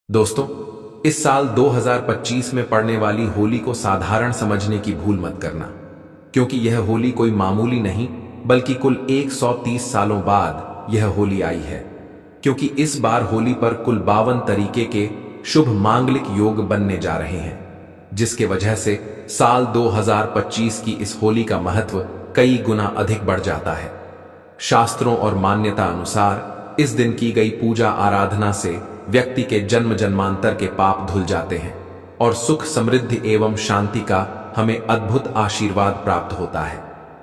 दोस्तों, इस साल 2025 में पड़ने वाली होली को साधारण समझने की भूल मत करना, क्योंकि यह होली कोई मामूली नहीं बल्कि कुल 130 सालों बाद यह होली आई है। क्योंकि इस बार होली पर कुल 52 तरीके के शुभ मांगलिक योग बनने जा रहे हैं, जिसके वजह से साल 2025 की इस होली का महत्व कई गुना अधिक बढ़ जाता है। शास्त्रों और मान्यता अनुसार इस दिन की गई पूजा आराधना से व्यक्ति के जन्म जन्मांतर के पाप धुल जाते हैं और सुख समृद्धि एवं शांति का हमें अद्भुत आशीर्वाद प्राप्त होता है।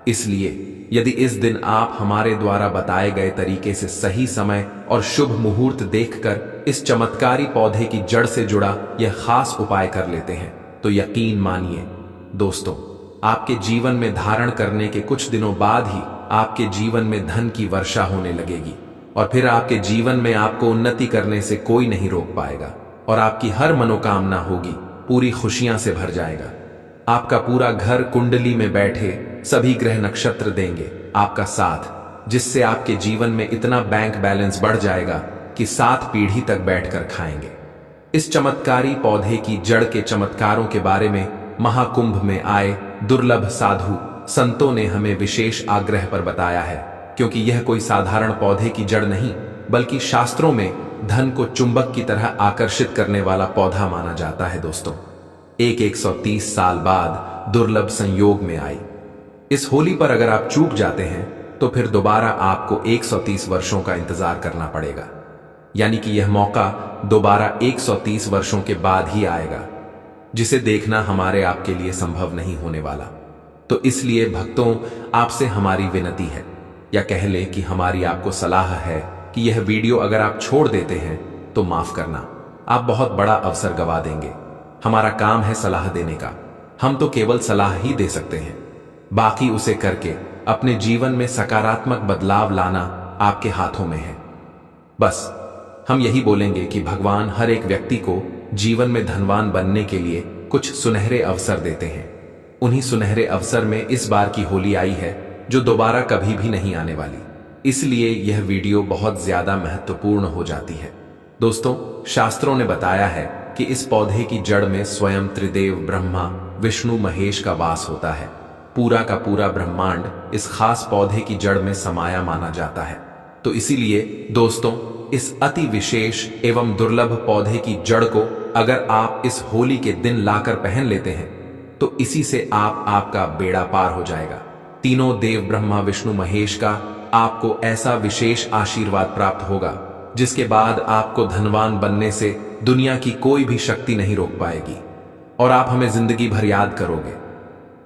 इसलिए यदि इस दिन आप हमारे द्वारा बताए गए तरीके से सही समय और शुभ मुहूर्त देखकर इस चमत्कारी पौधे की जड़ से जुड़ा यह खास उपाय कर लेते हैं, तो यकीन मानिए दोस्तों, आपके जीवन में धारण करने के कुछ दिनों बाद ही आपके जीवन में धन की वर्षा होने लगेगी और फिर आपके जीवन में आपको उन्नति करने से कोई नहीं रोक पाएगा और आपकी हर मनोकामना होगी पूरी खुशियां से भर जाएगा। आपका पूरा घर कुंडली में बैठे सभी ग्रह नक्षत्र देंगे आपका साथ, जिससे आपके जीवन में इतना बैंक बैलेंस बढ़ जाएगा कि 7 पीढ़ी तक बैठकर खाएंगे। इस चमत्कारी पौधे की जड़ के चमत्कारों के बारे में महाकुंभ में आए दुर्लभ साधु संतों ने हमें विशेष आग्रह पर बताया है, क्योंकि यह कोई साधारण पौधे की जड़ नहीं बल्कि शास्त्रों में धन को चुंबक की तरह आकर्षित करने वाला पौधा माना जाता है। दोस्तों, 130 साल बाद दुर्लभ संयोग में आई इस होली पर अगर आप चूक जाते हैं तो फिर दोबारा आपको 130 वर्षों का इंतजार करना पड़ेगा, यानी कि यह मौका दोबारा 130 वर्षों के बाद ही आएगा, जिसे देखना हमारे आपके लिए संभव नहीं होने वाला। तो इसलिए भक्तों, आपसे हमारी विनती है, या कह ले कि हमारी आपको सलाह है कि यह वीडियो अगर आप छोड़ देते हैं तो माफ करना, आप बहुत बड़ा अवसर गवा देंगे। हमारा काम है सलाह देने का, हम तो केवल सलाह ही दे सकते हैं, बाकी उसे करके अपने जीवन में सकारात्मक बदलाव लाना आपके हाथों में है। बस हम यही बोलेंगे कि भगवान हर एक व्यक्ति को जीवन में धनवान बनने के लिए कुछ सुनहरे अवसर देते हैं। उन्हीं सुनहरे अवसर में इस बार की होली आई है, जो दोबारा कभी भी नहीं आने वाली। इसलिए यह वीडियो बहुत ज्यादा महत्वपूर्ण हो जाती है। दोस्तों, शास्त्रों ने बताया है कि इस पौधे की जड़ में स्वयं त्रिदेव ब्रह्मा विष्णु महेश का वास होता है। पूरा का पूरा ब्रह्मांड इस खास पौधे की जड़ में समाया माना जाता है। तो इसीलिए दोस्तों, इस अति विशेष एवं दुर्लभ पौधे की जड़ को अगर आप इस होली के दिन लाकर पहन लेते हैं तो इसी से आपका बेड़ा पार हो जाएगा। तीनों देव ब्रह्मा विष्णु महेश का आपको ऐसा विशेष आशीर्वाद प्राप्त होगा, जिसके बाद आपको धनवान बनने से दुनिया की कोई भी शक्ति नहीं रोक पाएगी और आप हमें जिंदगी भर याद करोगे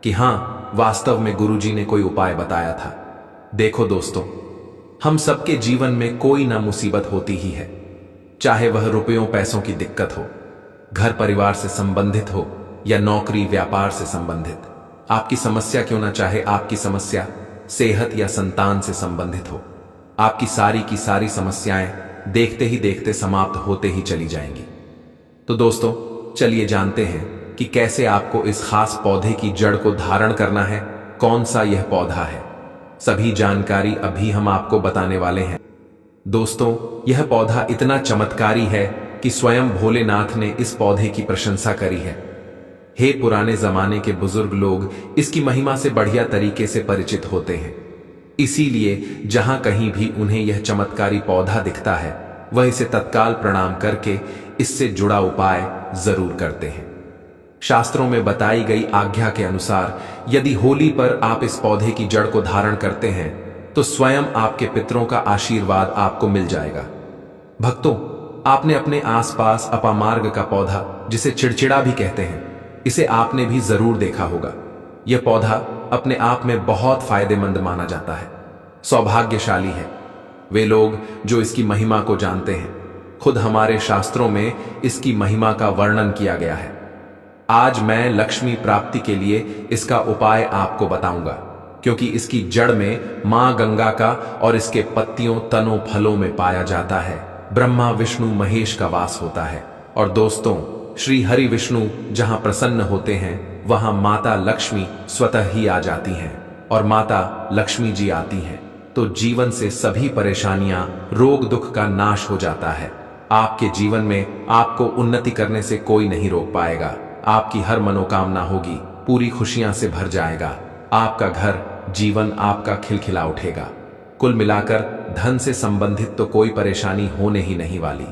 कि हाँ, वास्तव में गुरुजी ने कोई उपाय बताया था। देखो दोस्तों, हम सबके जीवन में कोई ना मुसीबत होती ही है, चाहे वह रुपयों पैसों की दिक्कत हो, घर परिवार से संबंधित हो या नौकरी व्यापार से संबंधित। आपकी समस्या क्यों ना चाहे आपकी समस्या सेहत या संतान से संबंधित हो, आपकी सारी की सारी समस्याएं देखते ही देखते समाप्त होते ही चली जाएंगी। तो दोस्तों, चलिए जानते हैं कि कैसे आपको इस खास पौधे की जड़ को धारण करना है, कौन सा यह पौधा है। सभी जानकारी अभी हम आपको बताने वाले हैं। दोस्तों, यह पौधा इतना चमत्कारी है कि स्वयं भोलेनाथ ने इस पौधे की प्रशंसा करी है। हे पुराने जमाने के बुजुर्ग लोग इसकी महिमा से बढ़िया तरीके से परिचित होते हैं, इसीलिए जहां कहीं भी उन्हें यह चमत्कारी पौधा दिखता है वह इसे तत्काल प्रणाम करके इससे जुड़ा उपाय जरूर करते हैं। शास्त्रों में बताई गई आज्ञा के अनुसार यदि होली पर आप इस पौधे की जड़ को धारण करते हैं तो स्वयं आपके पितरों का आशीर्वाद आपको मिल जाएगा। भक्तों, आपने अपने आसपास अपामार्ग का पौधा, जिसे चिड़चिड़ा भी कहते हैं, इसे आपने भी जरूर देखा होगा। यह पौधा अपने आप में बहुत फायदेमंद माना जाता है। सौभाग्यशाली है वे लोग जो इसकी महिमा को जानते हैं। खुद हमारे शास्त्रों में इसकी महिमा का वर्णन किया गया है। आज मैं लक्ष्मी प्राप्ति के लिए इसका उपाय आपको बताऊंगा, क्योंकि इसकी जड़ में मां गंगा का और इसके पत्तियों तनों फलों में पाया जाता है ब्रह्मा विष्णु महेश का वास होता है। और दोस्तों, श्री हरि विष्णु जहां प्रसन्न होते हैं वहां माता लक्ष्मी स्वतः ही आ जाती हैं, और माता लक्ष्मी जी आती हैं तो जीवन से सभी परेशानियां रोग दुख का नाश हो जाता है। आपके जीवन में आपको उन्नति करने से कोई नहीं रोक पाएगा। आपकी हर मनोकामना होगी, पूरी खुशियां से भर जाएगा। आपका घर, जीवन आपका खिलखिला उठेगा। कुल मिलाकर धन से संबंधित तो कोई परेशानी होने ही नहीं वाली।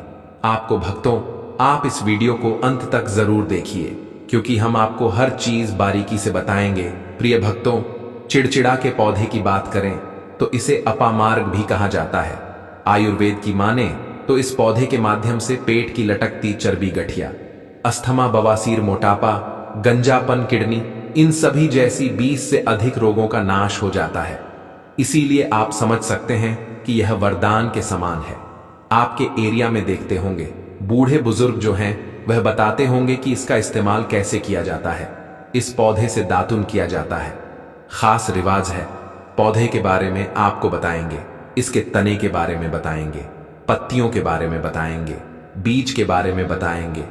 आपको भक्तों, आप इस वीडियो को अंत तक जरूर देखिए, क्योंकि हम आपको हर चीज बारीकी से बताएंगे। प्रिय भक्तों, चिड़चिड़ा के पौधे की बात करें तो इसे अपामार्ग भी कहा जाता है। आयुर्वेद की माने तो इस पौधे के माध्यम से पेट की लटकती चर्बी, गठिया, अस्थमा, बवासीर, मोटापा, गंजापन, किडनी, इन सभी जैसी 20 से अधिक रोगों का नाश हो जाता है। इसीलिए आप समझ सकते हैं कि यह वरदान के समान है। आपके एरिया में देखते होंगे बूढ़े बुजुर्ग जो हैं वह बताते होंगे कि इसका इस्तेमाल कैसे किया जाता है। इस पौधे से दातुन किया जाता है, खास रिवाज है। पौधे के बारे में आपको बताएंगे, इसके तने के बारे में बताएंगे, पत्तियों के बारे में बताएंगे, बीज के बारे में बताएंगे,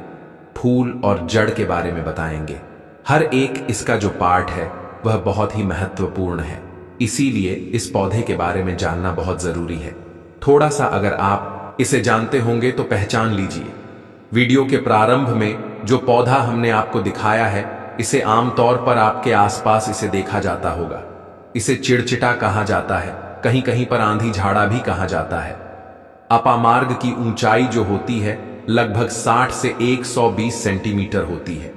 फूल और जड़ के बारे में बताएंगे। हर एक इसका जो पार्ट है वह बहुत ही महत्वपूर्ण है। इसीलिए इस पौधे के बारे में जानना बहुत जरूरी है। थोड़ा सा अगर आप इसे जानते होंगे तो पहचान लीजिए। वीडियो के प्रारंभ में जो पौधा हमने आपको दिखाया है, इसे आमतौर पर आपके आसपास इसे देखा जाता होगा। इसे चिड़चिटा कहा जाता है, कहीं कहीं पर आंधी झाड़ा भी कहा जाता है। अपामार्ग की ऊंचाई जो होती है लगभग 60 से 120 सेंटीमीटर होती है।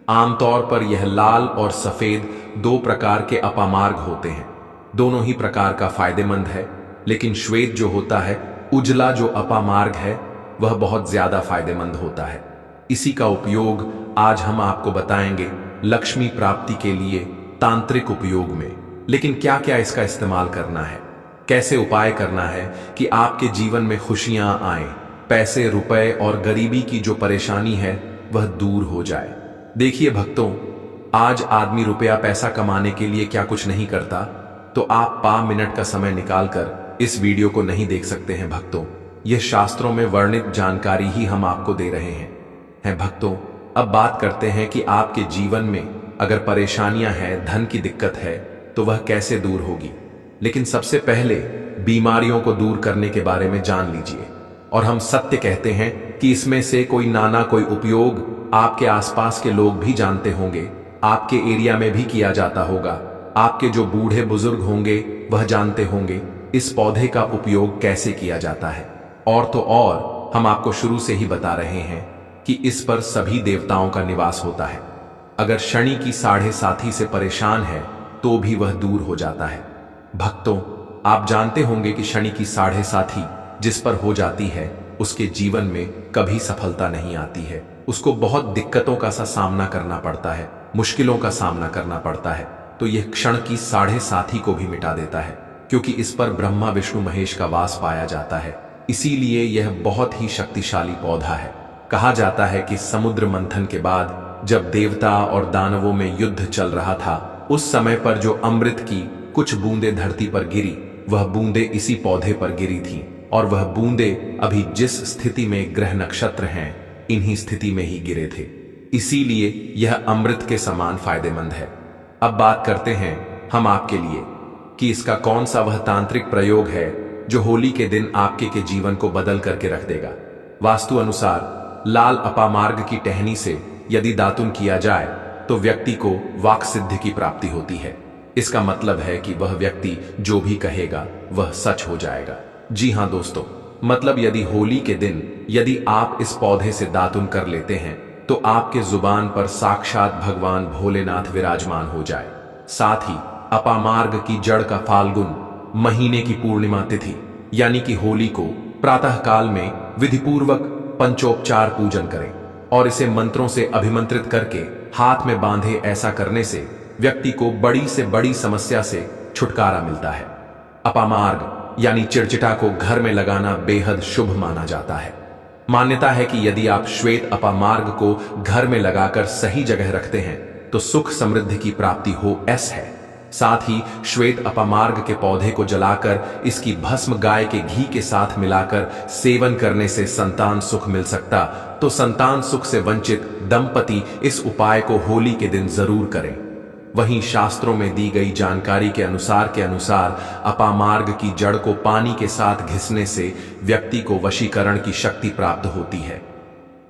आमतौर पर यह लाल और सफेद दो प्रकार के अपामार्ग होते हैं। दोनों ही प्रकार का फायदेमंद है, लेकिन श्वेत जो होता है, उजला जो अपामार्ग है, वह बहुत ज्यादा फायदेमंद होता है। इसी का उपयोग आज हम आपको बताएंगे लक्ष्मी प्राप्ति के लिए तांत्रिक उपयोग में। लेकिन क्या क्या इसका इस्तेमाल करना है, कैसे उपाय करना है कि आपके जीवन में खुशियां आए, पैसे, रुपए और गरीबी की जो परेशानी है वह दूर हो जाए। देखिए भक्तों, आज आदमी रुपया पैसा कमाने के लिए क्या कुछ नहीं करता, तो आप 5 मिनट का समय निकालकर इस वीडियो को नहीं देख सकते हैं भक्तों। यह शास्त्रों में वर्णित जानकारी ही हम आपको दे रहे हैं भक्तों। अब बात करते हैं कि आपके जीवन में अगर परेशानियां हैं, धन की दिक्कत है, तो वह कैसे दूर होगी। लेकिन सबसे पहले बीमारियों को दूर करने के बारे में जान लीजिए। और हम सत्य कहते हैं कि इसमें से कोई नाना कोई उपयोग आपके आसपास के लोग भी जानते होंगे, आपके एरिया में भी किया जाता होगा। आपके जो बूढ़े बुजुर्ग होंगे वह जानते होंगे इस पौधे का उपयोग कैसे किया जाता है। और तो और हम आपको शुरू से ही बता रहे हैं कि इस पर सभी देवताओं का निवास होता है। अगर शनि की 7.5 से परेशान है तो भी वह दूर हो जाता है। भक्तों, आप जानते होंगे कि शनि की 7.5 जिस पर हो जाती है उसके जीवन में कभी सफलता नहीं आती है। उसको बहुत दिक्कतों का सा सामना करना पड़ता है, मुश्किलों का सामना करना पड़ता है। तो यह क्षण की 7.5 को भी मिटा देता है, क्योंकि इस पर ब्रह्मा विष्णु महेश का वास पाया जाता है। इसीलिए यह बहुत ही शक्तिशाली पौधा है। कहा जाता है कि समुद्र मंथन के बाद जब देवता और दानवों में युद्ध चल रहा था, उस समय पर जो अमृत की कुछ बूंदें धरती पर गिरी, वह बूंदें इसी पौधे पर गिरी थीं। और वह बूंदें अभी जिस स्थिति में ग्रह नक्षत्र हैं, इन्हीं स्थिति में ही गिरे थे। इसीलिए यह अमृत के समान फायदेमंद है। अब बात करते हैं हम आपके लिए कि इसका कौन सा वह तांत्रिक प्रयोग है जो होली के दिन आपके के जीवन को बदल करके रख देगा। वास्तु अनुसार लाल अपामार्ग की टहनी से यदि दातुन किया जाए तो व्यक्ति को वाक सिद्धि की प्राप्ति होती है। इसका मतलब है कि वह व्यक्ति जो भी कहेगा वह सच हो जाएगा। जी हाँ दोस्तों, मतलब यदि होली के दिन यदि आप इस पौधे से दातुन कर लेते हैं तो आपके जुबान पर साक्षात भगवान भोलेनाथ विराजमान हो जाए। साथ ही अपामार्ग की जड़ का फाल्गुन महीने की पूर्णिमा तिथि यानी कि होली को प्रातः काल में विधिपूर्वक पंचोपचार पूजन करें और इसे मंत्रों से अभिमंत्रित करके हाथ में बांधे। ऐसा करने से व्यक्ति को बड़ी से बड़ी समस्या से छुटकारा मिलता है। अपामार्ग यानी चिड़चिटा को घर में लगाना बेहद शुभ माना जाता है। मान्यता है कि यदि आप श्वेत अपामार्ग को घर में लगाकर सही जगह रखते हैं तो सुख समृद्धि की प्राप्ति हो है। साथ ही श्वेत अपामार्ग के पौधे को जलाकर इसकी भस्म गाय के घी के साथ मिलाकर सेवन करने से संतान सुख मिल सकता। तो संतान सुख से वंचित दंपति इस उपाय को होली के दिन जरूर करें। वहीं शास्त्रों में दी गई जानकारी के अनुसार अपामार्ग की जड़ को पानी के साथ घिसने से व्यक्ति को वशीकरण की शक्ति प्राप्त होती है।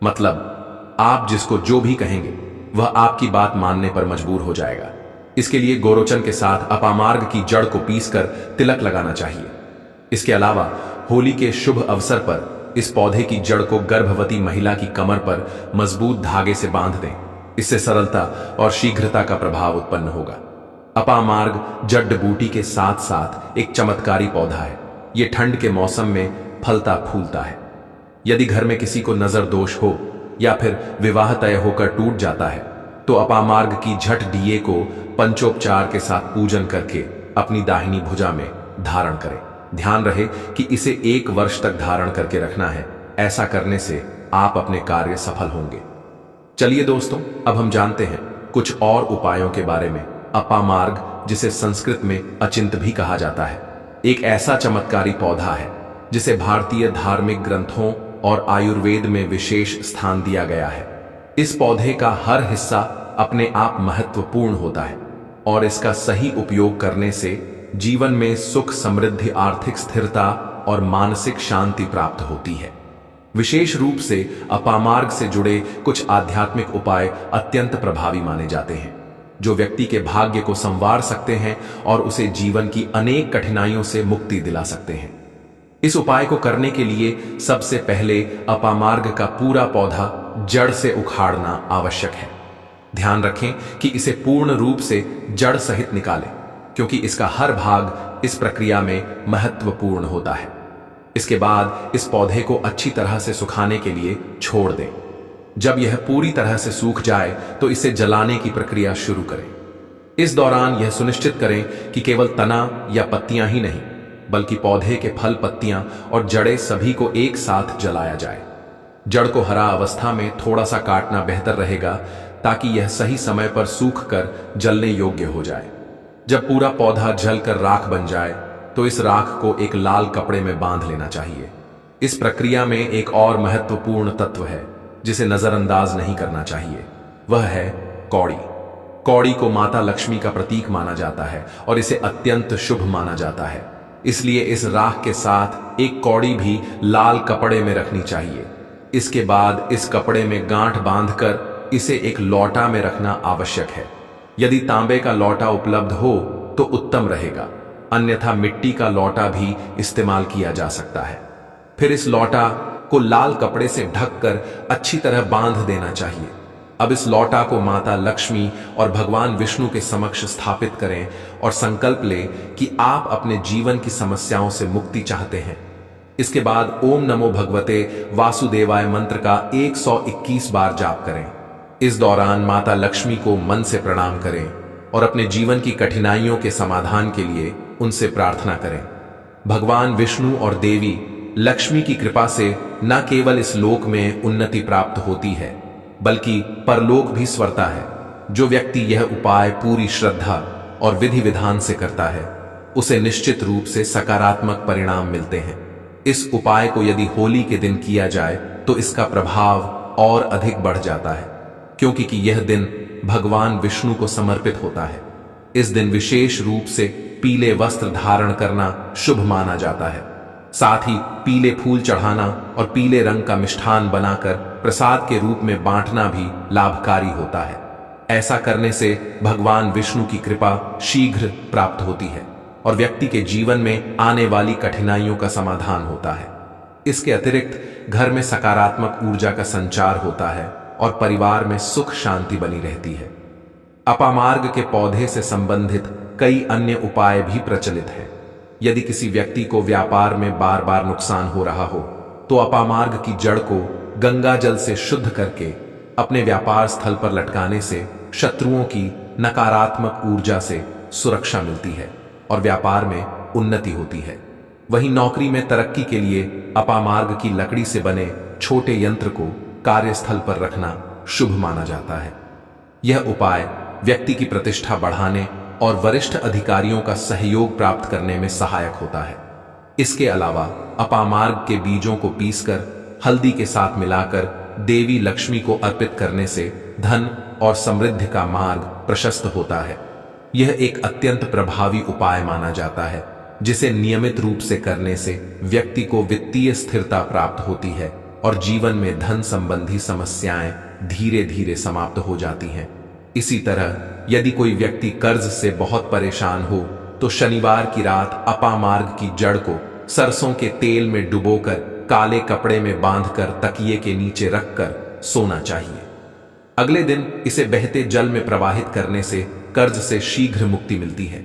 मतलब आप जिसको जो भी कहेंगे वह आपकी बात मानने पर मजबूर हो जाएगा। इसके लिए गोरोचन के साथ अपामार्ग की जड़ को पीसकर तिलक लगाना चाहिए। इसके अलावा होली के शुभ अवसर पर इस पौधे की जड़ को गर्भवती महिला की कमर पर मजबूत धागे से बांध दें। इससे सरलता और शीघ्रता का प्रभाव उत्पन्न होगा। अपामार्ग जड़ बूटी के साथ साथ एक चमत्कारी पौधा है। यह ठंड के मौसम में फलता फूलता है। यदि घर में किसी को नजर दोष हो या फिर विवाह तय होकर टूट जाता है तो अपामार्ग की झट डीए को पंचोपचार के साथ पूजन करके अपनी दाहिनी भुजा में धारण करें। ध्यान रहे कि इसे 1 वर्ष तक धारण करके रखना है। ऐसा करने से आप अपने कार्य सफल होंगे। चलिए दोस्तों, अब हम जानते हैं कुछ और उपायों के बारे में। अपामार्ग, जिसे संस्कृत में अचिंत भी कहा जाता है, एक ऐसा चमत्कारी पौधा है जिसे भारतीय धार्मिक ग्रंथों और आयुर्वेद में विशेष स्थान दिया गया है। इस पौधे का हर हिस्सा अपने आप महत्वपूर्ण होता है और इसका सही उपयोग करने से जीवन में सुख, समृद्धि, आर्थिक स्थिरता और मानसिक शांति प्राप्त होती है। विशेष रूप से अपामार्ग से जुड़े कुछ आध्यात्मिक उपाय अत्यंत प्रभावी माने जाते हैं, जो व्यक्ति के भाग्य को संवार सकते हैं और उसे जीवन की अनेक कठिनाइयों से मुक्ति दिला सकते हैं। इस उपाय को करने के लिए सबसे पहले अपामार्ग का पूरा पौधा जड़ से उखाड़ना आवश्यक है। ध्यान रखें कि इसे पूर्ण रूप से जड़ सहित निकालें, क्योंकि इसका हर भाग इस प्रक्रिया में महत्वपूर्ण होता है। इसके बाद इस पौधे को अच्छी तरह से सुखाने के लिए छोड़ दें। जब यह पूरी तरह से सूख जाए तो इसे जलाने की प्रक्रिया शुरू करें। इस दौरान यह सुनिश्चित करें कि केवल तना या पत्तियां ही नहीं, बल्कि पौधे के फल, पत्तियां और जड़ें सभी को एक साथ जलाया जाए। जड़ को हरा अवस्था में थोड़ा सा काटना बेहतर रहेगा, ताकि यह सही समय पर सूख कर जलने योग्य हो जाए। जब पूरा पौधा जलकर राख बन जाए तो इस राख को एक लाल कपड़े में बांध लेना चाहिए। इस प्रक्रिया में एक और महत्वपूर्ण तत्व है जिसे नजरअंदाज नहीं करना चाहिए, वह है कौड़ी। कौड़ी को माता लक्ष्मी का प्रतीक माना जाता है और इसे अत्यंत शुभ माना जाता है। इसलिए इस राख के साथ एक कौड़ी भी लाल कपड़े में रखनी चाहिए। इसके बाद इस कपड़े में गांठ बांधकर इसे एक लौटा में रखना आवश्यक है। यदि तांबे का लौटा उपलब्ध हो तो उत्तम रहेगा, अन्यथा मिट्टी का लौटा भी इस्तेमाल किया जा सकता है। फिर इस लौटा को लाल कपड़े से ढककर अच्छी तरह बांध देना चाहिए। अब इस लौटा को माता लक्ष्मी और भगवान विष्णु के समक्ष स्थापित करें और संकल्प लें कि आप अपने जीवन की समस्याओं से मुक्ति चाहते हैं। इसके बाद ओम नमो भगवते वासुदेवाय मंत्र का 121 बार जाप करें। इस दौरान माता लक्ष्मी को मन से प्रणाम करें और अपने जीवन की कठिनाइयों के समाधान के लिए उनसे प्रार्थना करें। भगवान विष्णु और देवी लक्ष्मी की कृपा से न केवल इस लोक में उन्नति प्राप्त होती है, बल्कि परलोक भी स्वरता है। जो व्यक्ति यह उपाय पूरी श्रद्धा और विधि विधान से करता है, उसे निश्चित रूप से सकारात्मक परिणाम मिलते हैं। इस उपाय को यदि होली के दिन किया जाए तो इसका प्रभाव और अधिक बढ़ जाता है, क्योंकि यह दिन भगवान विष्णु को समर्पित होता है। इस दिन विशेष रूप से पीले वस्त्र धारण करना शुभ माना जाता है। साथ ही पीले फूल चढ़ाना और पीले रंग का मिष्ठान बनाकर प्रसाद के रूप में बांटना भी लाभकारी होता है। ऐसा करने से भगवान विष्णु की कृपा शीघ्र प्राप्त होती है और व्यक्ति के जीवन में आने वाली कठिनाइयों का समाधान होता है। इसके अतिरिक्त घर में सकारात्मक ऊर्जा का संचार होता है और परिवार में सुख शांति बनी रहती है। अपामार्ग के पौधे से संबंधित कई अन्य उपाय भी प्रचलित हैं। यदि किसी व्यक्ति को व्यापार में बार बार नुकसान हो रहा हो तो अपामार्ग की जड़ को गंगा जल से शुद्ध करके अपने व्यापार स्थल पर लटकाने से शत्रुओं की नकारात्मक ऊर्जा से सुरक्षा मिलती है और व्यापार में उन्नति होती है। वहीं नौकरी में तरक्की के लिए अपामार्ग की लकड़ी से बने छोटे यंत्र को कार्यस्थल पर रखना शुभ माना जाता है। यह उपाय व्यक्ति की प्रतिष्ठा बढ़ाने और वरिष्ठ अधिकारियों का सहयोग प्राप्त करने में सहायक होता है। इसके अलावा अपामार्ग के बीजों को पीसकर हल्दी के साथ मिलाकर देवी लक्ष्मी को अर्पित करने से धन और समृद्धि का मार्ग प्रशस्त होता है। यह एक अत्यंत प्रभावी उपाय माना जाता है, जिसे नियमित रूप से करने से व्यक्ति को वित्तीय स्थिरता प्राप्त होती है और जीवन में धन संबंधी समस्याएं धीरे धीरे समाप्त हो जाती हैं। इसी तरह यदि कोई व्यक्ति कर्ज से बहुत परेशान हो तो शनिवार की रात अपामार्ग की जड़ को सरसों के तेल में डुबोकर काले कपड़े में बांधकर तकिए के नीचे रखकर सोना चाहिए। अगले दिन इसे बहते जल में प्रवाहित करने से कर्ज से शीघ्र मुक्ति मिलती है।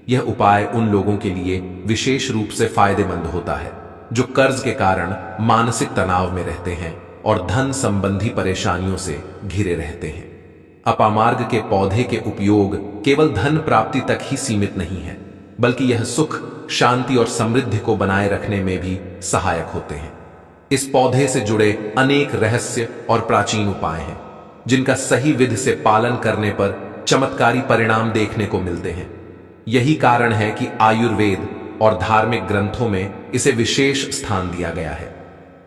यह उपाय उन लोगों के लिए विशेष रूप से फायदेमंद होता है जो कर्ज के कारण मानसिक तनाव में रहते हैं और धन संबंधी परेशानियों से घिरे रहते हैं। अपामार्ग के पौधे के उपयोग केवल धन प्राप्ति तक ही सीमित नहीं है, बल्कि यह सुख, शांति और समृद्धि को बनाए रखने में भी सहायक होते हैं। इस पौधे से जुड़े अनेक रहस्य और प्राचीन उपाय हैं, जिनका सही विधि से पालन करने पर चमत्कारी परिणाम देखने को मिलते हैं। यही कारण है कि आयुर्वेद और धार्मिक ग्रंथों में इसे विशेष स्थान दिया गया है।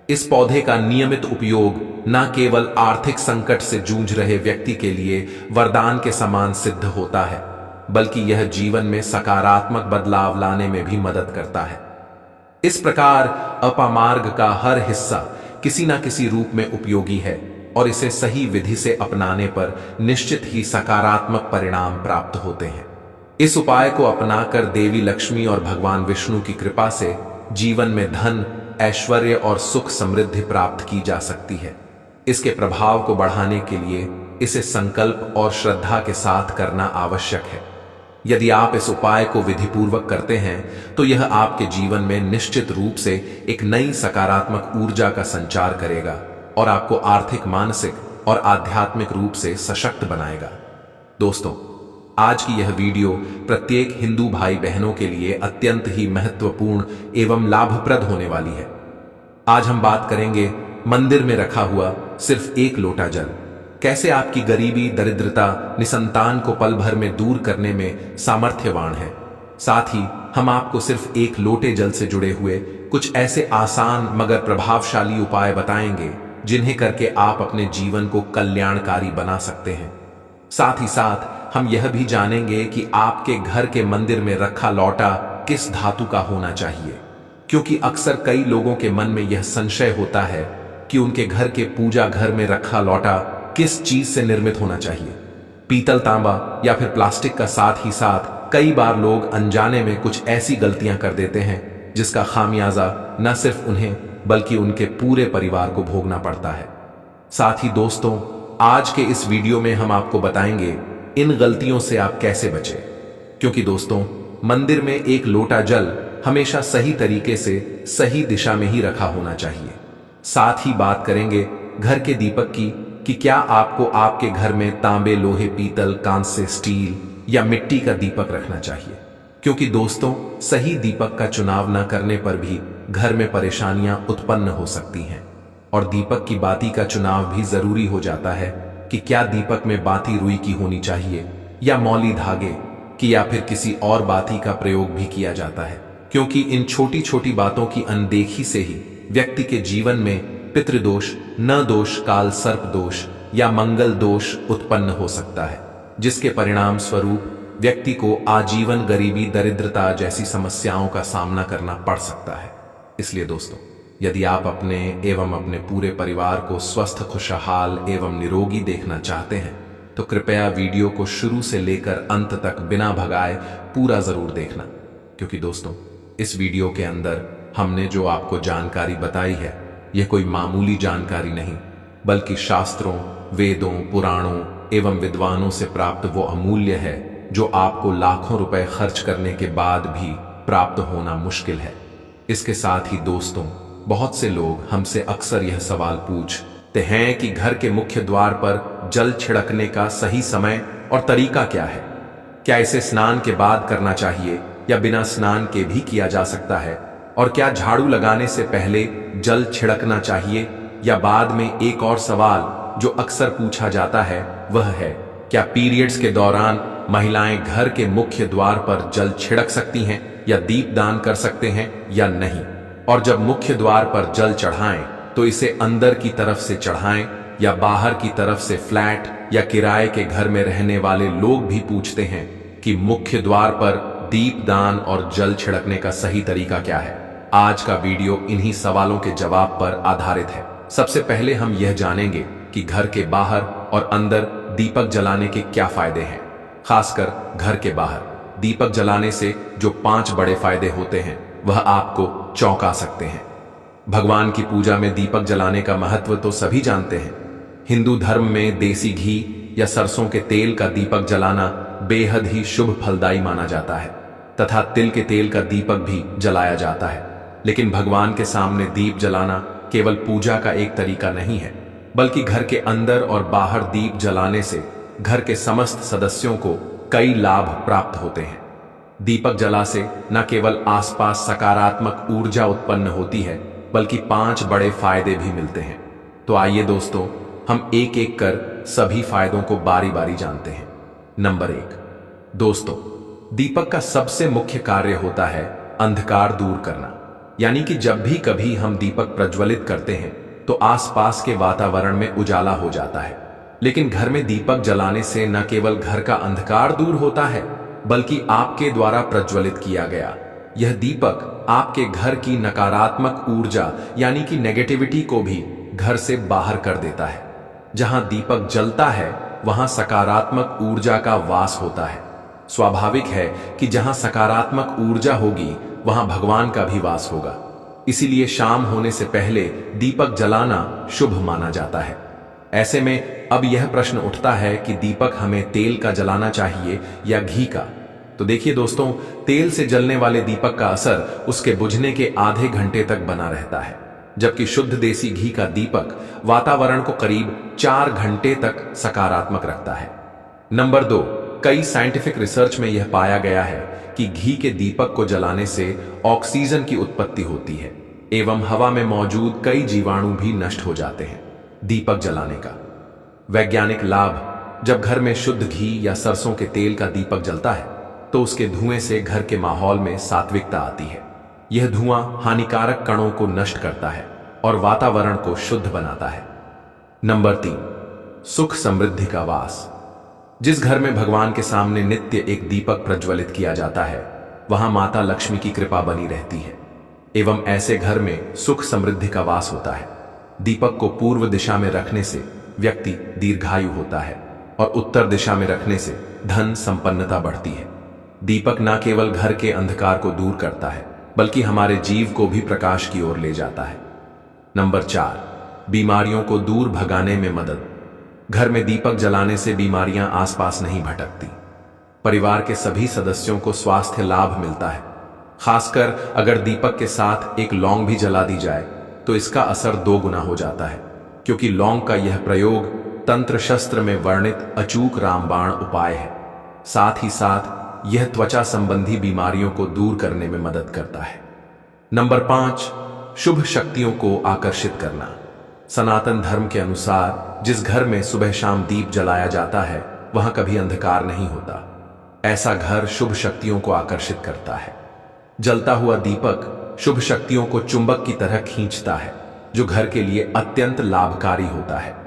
इस पौधे का नियमित उपयोग न केवल आर्थिक संकट से जूझ रहे व्यक्ति के लिए वरदान के समान सिद्ध होता है, बल्कि यह जीवन में सकारात्मक बदलाव लाने में भी मदद करता है। इस प्रकार अपामार्ग का हर हिस्सा किसी न किसी रूप में उपयोगी है और इसे सही विधि से अपनाने पर निश्चित ही सकारात्मक परिणाम प्राप्त होते हैं। इस उपाय को अपनाकर देवी लक्ष्मी और भगवान विष्णु की कृपा से जीवन में धन, ऐश्वर्य और सुख समृद्धि प्राप्त की जा सकती है। इसके प्रभाव को बढ़ाने के लिए इसे संकल्प और श्रद्धा के साथ करना आवश्यक है। यदि आप इस उपाय को विधिपूर्वक करते हैं तो यह आपके जीवन में निश्चित रूप से एक नई सकारात्मक ऊर्जा का संचार करेगा और आपको आर्थिक, मानसिक और आध्यात्मिक रूप से सशक्त बनाएगा। दोस्तों, आज की यह वीडियो प्रत्येक हिंदू भाई बहनों के लिए अत्यंत ही महत्वपूर्ण एवं लाभप्रद होने वाली है। आज हम बात करेंगे मंदिर में रखा हुआ सिर्फ एक लोटा जल कैसे आपकी गरीबी, दरिद्रता, निसंतान को पल भर में दूर करने में सामर्थ्यवान है। साथ ही हम आपको सिर्फ एक लोटे जल से जुड़े हुए कुछ ऐसे आसान मगर प्रभावशाली उपाय बताएंगे जिन्हें करके आप अपने जीवन को कल्याणकारी बना सकते हैं। साथ ही साथ हम यह भी जानेंगे कि आपके घर के मंदिर में रखा लौटा किस धातु का होना चाहिए, क्योंकि अक्सर कई लोगों के मन में यह संशय होता है कि उनके घर के पूजा घर में रखा लौटा किस चीज से निर्मित होना चाहिए, पीतल, तांबा या फिर प्लास्टिक का। साथ ही साथ कई बार लोग अनजाने में कुछ ऐसी गलतियां कर देते हैं जिसका खामियाजा न सिर्फ उन्हें बल्कि उनके पूरे परिवार को भोगना पड़ता है। साथ ही दोस्तों, आज के इस वीडियो में हम आपको बताएंगे इन गलतियों से आप कैसे बचें, क्योंकि दोस्तों, मंदिर में एक लोटा जल हमेशा सही तरीके से सही दिशा में ही रखा होना चाहिए। साथ ही बात करेंगे घर के दीपक की कि क्या आपको आपके घर में तांबे, लोहे, पीतल, कांस्य, स्टील या मिट्टी का दीपक रखना चाहिए, क्योंकि दोस्तों, सही दीपक का चुनाव न करने पर भी घर में परेशानियां उत्पन्न हो सकती हैं। और दीपक की बाती का चुनाव भी जरूरी हो जाता है कि क्या दीपक में बाती रुई की होनी चाहिए या मौली धागे की, या फिर किसी और बाती का प्रयोग भी किया जाता है, क्योंकि इन छोटी छोटी बातों की अनदेखी से ही व्यक्ति के जीवन में पितृदोष, न दोष, काल सर्प दोष या मंगल दोष उत्पन्न हो सकता है, जिसके परिणाम स्वरूप व्यक्ति को आजीवन गरीबी, दरिद्रता जैसी समस्याओं का सामना करना पड़ सकता है। इसलिए दोस्तों, यदि आप अपने एवं अपने पूरे परिवार को स्वस्थ, खुशहाल एवं निरोगी देखना चाहते हैं तो कृपया वीडियो को शुरू से लेकर अंत तक बिना भगाए पूरा जरूर देखना, क्योंकि दोस्तों, इस वीडियो के अंदर हमने जो आपको जानकारी बताई है यह कोई मामूली जानकारी नहीं, बल्कि शास्त्रों, वेदों, पुराणों एवं विद्वानों से प्राप्त वो अमूल्य है जो आपको लाखों रुपए खर्च करने के बाद भी प्राप्त होना मुश्किल है। इसके साथ ही दोस्तों, बहुत से लोग हमसे अक्सर यह सवाल पूछते हैं कि घर के मुख्य द्वार पर जल छिड़कने का सही समय और तरीका क्या है। क्या इसे स्नान के बाद करना चाहिए या बिना स्नान के भी किया जा सकता है? और क्या झाड़ू लगाने से पहले जल छिड़कना चाहिए या बाद में? एक और सवाल जो अक्सर पूछा जाता है वह है, क्या पीरियड्स के दौरान महिलाएं घर के मुख्य द्वार पर जल छिड़क सकती हैं या दीपदान कर सकते हैं या नहीं? और जब मुख्य द्वार पर जल चढ़ाएं तो इसे अंदर की तरफ से चढ़ाएं या बाहर की तरफ से? फ्लैट या किराए के घर में रहने वाले लोग भी पूछते हैं कि मुख्य द्वार पर दीपदान और जल छिड़कने का सही तरीका क्या है। आज का वीडियो इन्हीं सवालों के जवाब पर आधारित है। सबसे पहले हम यह जानेंगे कि घर के बाहर और अंदर दीपक जलाने के क्या फायदे हैं। खासकर घर के बाहर दीपक जलाने से जो 5 बड़े फायदे होते हैं वह आपको चौंका सकते हैं। भगवान की पूजा में दीपक जलाने का महत्व तो सभी जानते हैं। हिंदू धर्म में देसी घी या सरसों के तेल का दीपक जलाना बेहद ही शुभ फलदायी माना जाता है तथा तिल के तेल का दीपक भी जलाया जाता है। लेकिन भगवान के सामने दीप जलाना केवल पूजा का एक तरीका नहीं है, बल्कि घर के अंदर और बाहर दीप जलाने से घर के समस्त सदस्यों को कई लाभ प्राप्त होते हैं। दीपक जला से न केवल आसपास सकारात्मक ऊर्जा उत्पन्न होती है, बल्कि 5 बड़े फायदे भी मिलते हैं। तो आइए दोस्तों, हम एक एक कर सभी फायदों को बारी बारी जानते हैं। नंबर 1, दोस्तों, दीपक का सबसे मुख्य कार्य होता है अंधकार दूर करना। यानी कि जब भी कभी हम दीपक प्रज्वलित करते हैं तो आसपास के वातावरण में उजाला हो जाता है। लेकिन घर में दीपक जलाने से न केवल घर का अंधकार दूर होता है, बल्कि आपके द्वारा प्रज्वलित किया गया यह दीपक आपके घर की नकारात्मक ऊर्जा यानी कि नेगेटिविटी को भी घर से बाहर कर देता है। जहां दीपक जलता है वहां सकारात्मक ऊर्जा का वास होता है। स्वाभाविक है कि जहां सकारात्मक ऊर्जा होगी वहां भगवान का भी वास होगा। इसीलिए शाम होने से पहले दीपक जलाना शुभ माना जाता है। ऐसे में अब यह प्रश्न उठता है कि दीपक हमें तेल का जलाना चाहिए या घी का। तो देखिए दोस्तों, तेल से जलने वाले दीपक का असर उसके बुझने के आधे घंटे तक बना रहता है, जबकि शुद्ध देसी घी का दीपक वातावरण को करीब 4 घंटे तक सकारात्मक रखता है। नंबर 2, कई साइंटिफिक रिसर्च में यह पाया गया है कि घी के दीपक को जलाने से ऑक्सीजन की उत्पत्ति होती है एवं हवा में मौजूद कई जीवाणु भी नष्ट हो जाते हैं दीपक जलाने का। वैज्ञानिक लाभ, जब घर में शुद्ध घी या सरसों के तेल का दीपक जलता है तो उसके धुएं से घर के माहौल में सात्विकता आती है। यह धुआं हानिकारक कणों को नष्ट करता है और वातावरण को शुद्ध बनाता है। नंबर 3, सुख समृद्धि का वास। जिस घर में भगवान के सामने नित्य एक दीपक प्रज्वलित किया जाता है वहां माता लक्ष्मी की कृपा बनी रहती है एवं ऐसे घर में सुख समृद्धि का वास होता है। दीपक को पूर्व दिशा में रखने से व्यक्ति दीर्घायु होता है और उत्तर दिशा में रखने से धन संपन्नता बढ़ती है। दीपक न केवल घर के अंधकार को दूर करता है, बल्कि हमारे जीव को भी प्रकाश की ओर ले जाता है। नंबर 4, बीमारियों को दूर भगाने में मदद। घर में दीपक जलाने से बीमारियां आसपास नहीं भटकती। परिवार के सभी सदस्यों को स्वास्थ्य लाभ मिलता है। खासकर अगर दीपक के साथ एक लौंग भी जला दी जाए तो इसका असर 2 गुना हो जाता है, क्योंकि लौंग का यह प्रयोग तंत्र शस्त्र में वर्णित अचूक रामबाण उपाय है। साथ ही साथ यह त्वचा संबंधी बीमारियों को दूर करने में मदद करता है। नंबर 5, शुभ शक्तियों को आकर्षित करना। सनातन धर्म के अनुसार जिस घर में सुबह शाम दीप जलाया जाता है वहां कभी अंधकार नहीं होता। ऐसा घर शुभ शक्तियों को आकर्षित करता है। जलता हुआ दीपक शुभ शक्तियों को चुंबक की तरह खींचता है, जो घर के लिए अत्यंत लाभकारी होता है।